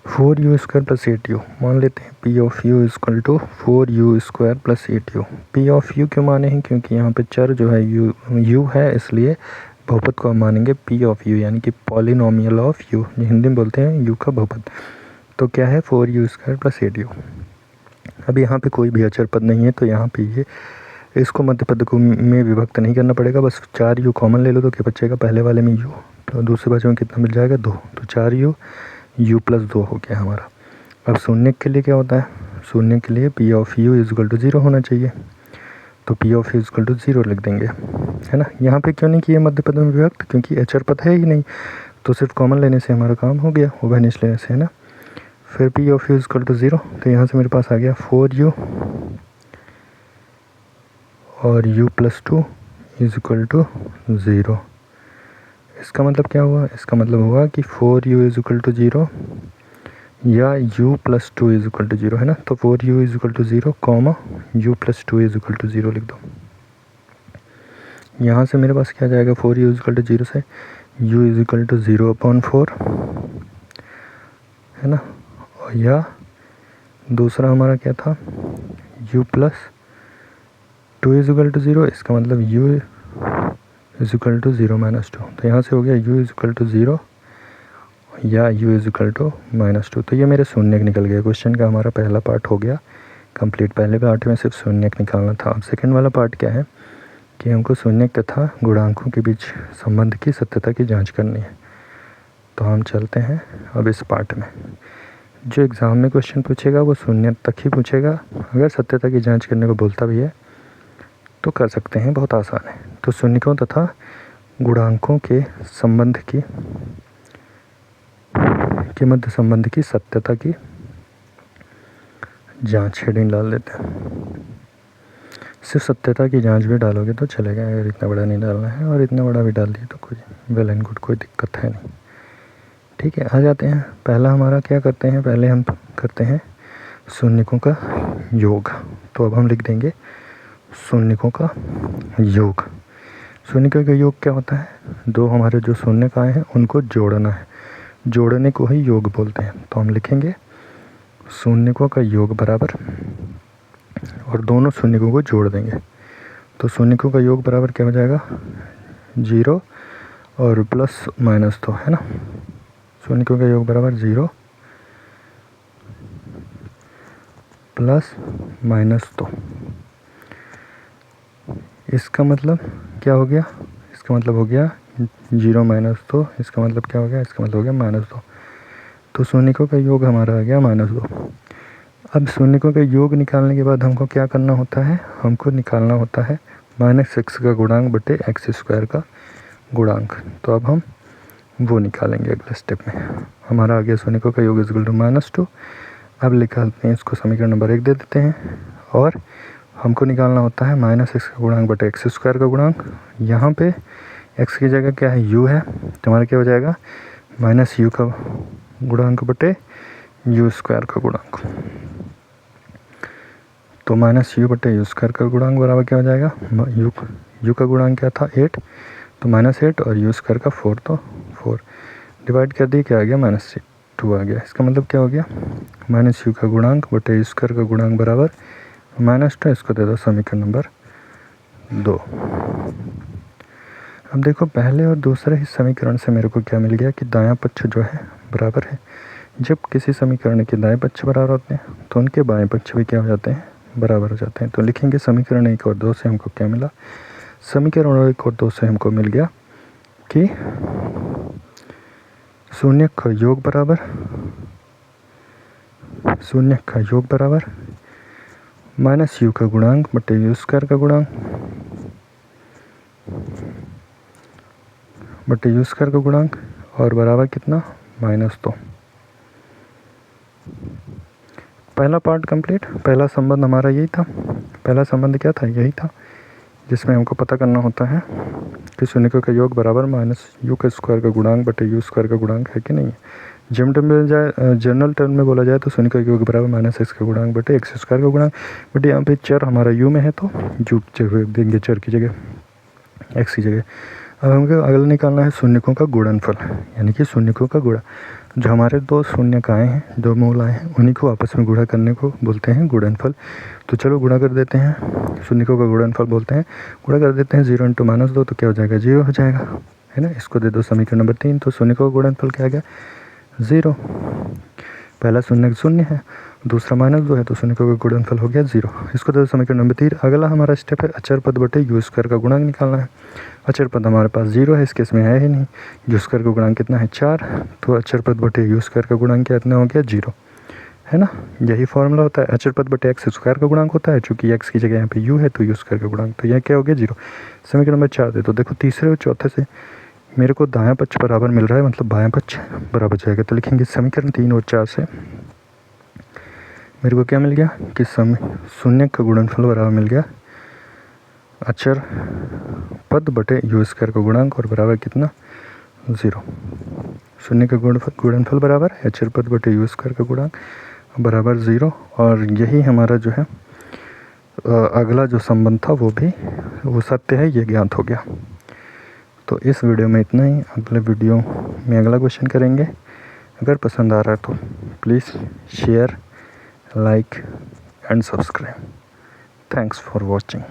4u² plus 8u, मान लेते हैं P of U equal to 4u² plus 8u। P of U क्यों माने हैं, क्योंकि यहाँ पे चर जो है यू है, इसलिए बहुपद को हम मानेंगे पी ऑफ यू, यानी कि पॉलिनोमियल ऑफ यू, हिंदी में बोलते हैं यू का बहुपद। तो क्या है 4u² प्लस 8u। अब यहाँ पे कोई भी अचर पद नहीं है, तो यहाँ पे ये इसको मध्य पद को में विभक्त नहीं करना पड़ेगा, बस 4u कॉमन ले लो तो क्या बचेगा, पहले वाले में u, तो दूसरे बचे में कितना मिल जाएगा 2, तो 4u, u प्लस 2 हो गया हमारा। अब शून्य के लिए क्या होता है, शून्य के लिए P of U equal to 0 होना चाहिए, तो P of U equal to 0 लिख देंगे, है ना। यहाँ पे क्यों नहीं किए मध्य पद में विभक्त, क्योंकि अचर पद है ही नहीं, तो सिर्फ कॉमन लेने से हमारा काम हो गया, उभयनिष्ठ लेने से, है ना। फिर P of U equal to 0, तो यहाँ से मेरे पास आ गया 4u और u प्लस 2 इजकल टू 0। इसका मतलब क्या हुआ, इसका मतलब हुआ कि 4u इजकल टू 0 या u प्लस 2 इजकल टू 0, है ना। तो 4u equal to 0 comma u plus 2 equal to 0 लिख दो। यहाँ से मेरे पास क्या आ जाएगा, 4u इजकल टू 0 से u इजकल टू 0/4, है ना। और या दूसरा हमारा क्या था, u प्लस 2 इजकल टू 0, इसका मतलब u इजकल टू 0 माइनस 2, तो यहाँ से हो गया u इजकल टू 0 या u इजकल टू माइनस 2। तो ये मेरे शून्य निकल गया, क्वेश्चन का हमारा पहला पार्ट हो गया कंप्लीट। पहले पार्ट में सिर्फ शून्य निकालना था। अब सेकंड वाला पार्ट क्या है कि हमको शून्य तथा गुणांकों के बीच संबंध की सत्यता की जांच करनी है। तो हम चलते हैं अब इस पार्ट में। जो एग्ज़ाम में क्वेश्चन पूछेगा वो शून्य तक ही पूछेगा, अगर सत्यता की जाँच करने को बोलता भी है तो कर सकते हैं, बहुत आसान है। तो शून्यकों तथा गुणांकों के संबंध की मध्य संबंध की सत्यता की जांच हेडिंग डाल देते हैं। सिर्फ सत्यता की जांच भी डालोगे तो चलेगा, अगर इतना बड़ा नहीं डालना है, और इतना बड़ा भी डाल दिए तो कोई वेल एंड गुड, कोई दिक्कत है नहीं। ठीक है, आ जाते हैं। पहला हमारा क्या करते हैं, पहले हम करते हैं शून्यकों का योग। तो अब हम लिख देंगे शून्यकों का योग। शून्यकों का योग क्या होता है, दो हमारे जो शून्य आए हैं उनको जोड़ना है, जोड़ने को ही योग बोलते हैं। तो हम लिखेंगे शून्यकों का योग बराबर, और दोनों शून्यकों को जोड़ देंगे, तो शून्यकों का योग बराबर क्या हो जाएगा 0 और प्लस माइनस 2, है ना। शून्यकों का योग बराबर 0 प्लस माइनस 2। इसका मतलब क्या हो गया, इसका मतलब हो गया 0 माइनस 2, इसका मतलब क्या हो गया, इसका मतलब हो गया -2। तो शून्यकों का योग हमारा आ गया -2। अब शून्यकों का योग निकालने के बाद हमको क्या करना होता है, हमको निकालना होता है -6 का गुणांक बटे x² का गुणांक। तो अब हम वो निकालेंगे अगले स्टेप में। हमारा आ गया शून्यकों का योग इक्वल टू -2। अब निकालते हैं इसको, समीकरण नंबर 1 दे देते हैं, और हमको निकालना होता है -6 का गुणांक बटे x² का गुणांक। यहाँ पे x की जगह क्या है, u है, तो हमारा क्या हो जाएगा -u का गुणांक बटे u² का गुणांक। तो -u बटे u² का गुणांक बराबर क्या हो जाएगा, u का गुणांक क्या था 8, तो -8 और u² का 4, तो 4 डिवाइड कर दिए, क्या आ गया -2 आ गया। इसका मतलब क्या हो गया, -u का गुणांक बटे u² का गुणांक बराबर -2। इसको दे दो समीकरण नंबर 2। अब देखो पहले और दूसरे ही समीकरण से मेरे को क्या मिल गया कि दायां पक्ष जो है बराबर है। जब किसी समीकरण के दाएं पक्ष बराबर होते हैं तो उनके बाएं पक्ष भी क्या हो जाते हैं, बराबर हो जाते हैं। तो लिखेंगे समीकरण 1 और 2 से हमको क्या मिला, समीकरण 1 और 2 से हमको मिल गया कि शून्य का योग बराबर -u का गुणांक बटे u² का गुणांक बटे u² का गुणांक, और बराबर कितना -2। पहला पार्ट कंप्लीट। पहला संबंध हमारा यही था, पहला संबंध क्या था, यही था, जिसमें हमको पता करना होता है कि शून्यकों का योग बराबर -u का स्क्वायर का गुणांक बटे u² का गुणांक है कि नहीं है। जनरल टर्म में बोला जाए तो शून्यकों का योग बराबर -x का गुणांक बटे x² का गुणांक। बट यहाँ पे चर हमारा u में है तो u देंगे चर की जगह, x की जगह। अब हमको अगला निकालना है शून्यकों का गुणनफल, यानी कि शून्यकों का गुणा। जो हमारे दो शून्यक आए हैं, दो मूल आए हैं, उन्हीं को आपस में गुणा करने को बोलते हैं गुणनफल। तो चलो गुणा कर देते हैं, शून्यकों का गुणनफल बोलते हैं। गुणा कर देते हैं, 0 × -2 तो क्या हो जाएगा, 0 हो जाएगा, है ना। इसको दे दो समीकरण नंबर 3, तो शून्यकों का गुणनफल क्या आ गया, 0। पहला शून्यक 0 है, दूसरा -2 है, तो शून्यकों का गुणनफल हो गया 0। इसको दे दो समीकरण नंबर 3। अगला हमारा स्टेप है अचर पद बटे यू स्क्वायर का गुणांक निकालना है। अचर पद हमारे पास 0 है, इस केस में है ही नहीं। यू स्क्वायर का गुणांक कितना है, 4, तो अचर पद बटे यू स्क्वायर का गुणांक कितना हो गया, 0, है ना। यही फॉर्मूला होता है, अचर पद बटे एक्स स्क्वायर का गुणांक होता है, चूंकि एक्स की जगह यहाँ पे यू है तो यू स्क्वायर का गुणांक, तो यह क्या हो गया, 0। समीकरण नंबर 4 दे, तो देखो तीसरे और चौथे से मेरे को दायां पक्ष बराबर मिल रहा है, मतलब बायां पक्ष बराबर जाएगा, तो लिखेंगे समीकरण 3 और 4 से मेरे को क्या मिल गया कि शून्यक का गुणनफल बराबर मिल गया अचर पद बटे यू स्क्वायर का गुणांक, और बराबर कितना, 0। शून्य का गुणनफल बराबर है अचर पद बटे यू स्क्वायर का गुणांक बराबर 0। और यही हमारा जो है अगला जो संबंध था वो सत्य है, ये ज्ञात हो गया। तो इस वीडियो में इतना ही, अगले वीडियो में अगला क्वेश्चन करेंगे। अगर पसंद आ रहा है तो please share, like and subscribe. Thanks for watching.